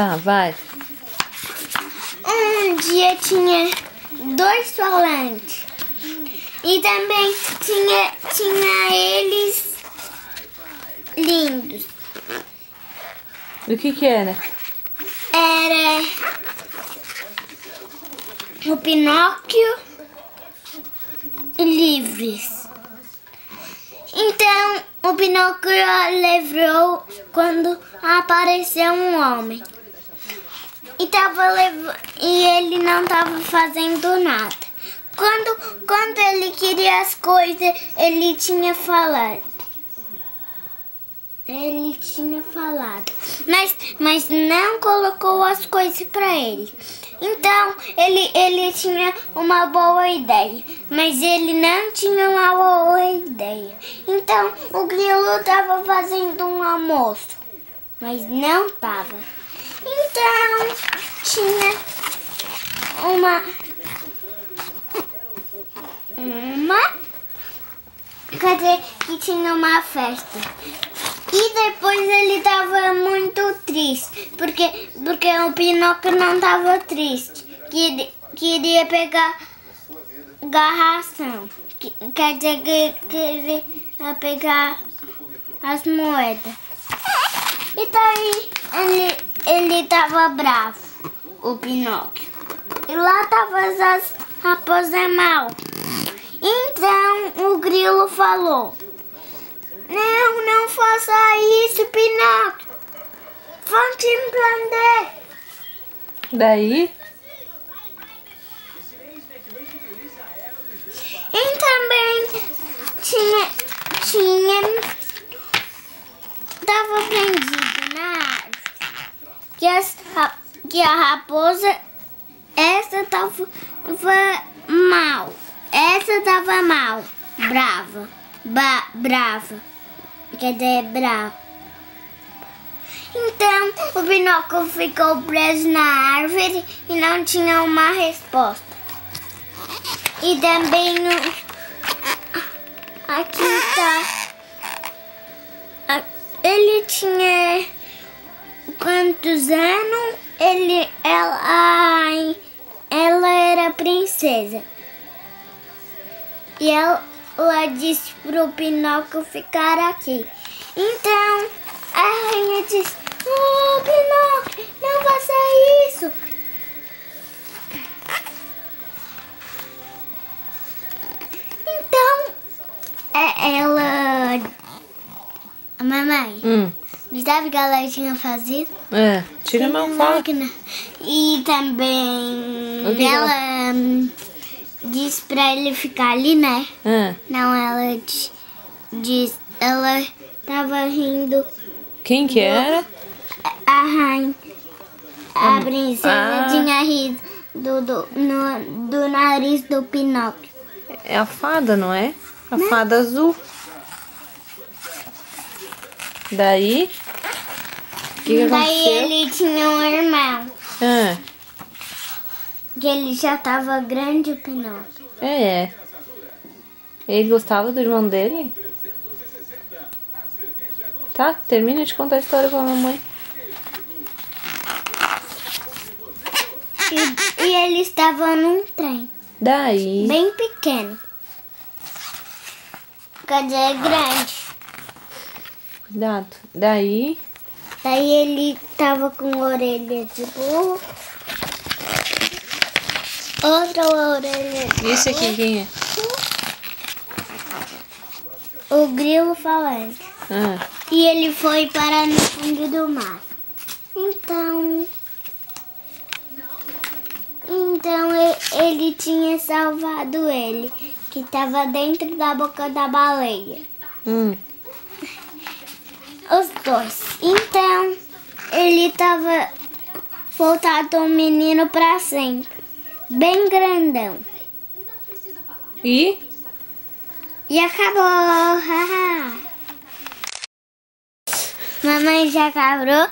Tá, vai. Um dia tinha 2 falantes. E também tinha eles lindos. O que era? Era o Pinóquio e livres. Então o Pinóquio livrou quando apareceu um homem. E ele não estava fazendo nada. Quando ele queria as coisas, ele tinha falado. Mas não colocou as coisas para ele. Então ele tinha uma boa ideia, mas ele não tinha uma boa ideia. Então o grilo estava fazendo um almoço, mas não estava. Então tinha que tinha uma festa. E depois ele estava muito triste, porque o Pinóquio não estava triste. Queria pegar garração. Quer dizer que queria pegar as moedas. E daí ele estava bravo, o Pinóquio. E lá estavam as raposas mal. Então o grilo falou: Não faça isso, Pinóquio. Vão te prender. Daí? E também tava prendido na árvore. Que a raposa, essa tava mal. Essa tava mal, brava. Brava. Quer dizer, brava. Então o Pinóquio ficou preso na árvore e não tinha uma resposta. E também aqui tá. Ele tinha quantos anos? Ela era princesa. E ela disse pro Pinóquio ficar aqui. Então a rainha disse: Oh, Pinóquio, não faça isso. Então a mamãe, sabe o que ela tinha fazido? Tira a mão fora. E também ela disse pra ele ficar ali, né? Não, ela disse, ela tava rindo. Quem que era? A rainha. A princesa tinha rido do nariz do Pinóquio. É a fada, não é? A fada azul. Daí? O que aconteceu? Daí ele tinha um irmão. Que ele já tava grande, o Pinóquio. Ele gostava do irmão dele? Tá, termina de contar a história pra mamãe. E ele estava num trem. Daí? Bem pequeno. Quer dizer, grande. Cuidado. Daí? Daí ele tava com orelha de burro. Outra orelha de burro. Esse aqui quem é? O grilo falante. E ele foi parar no fundo do mar. Então ele tinha salvado ele, que estava dentro da boca da baleia. Os dois. Então ele estava voltado um menino para sempre, bem grandão. E acabou. Mamãe já acabou.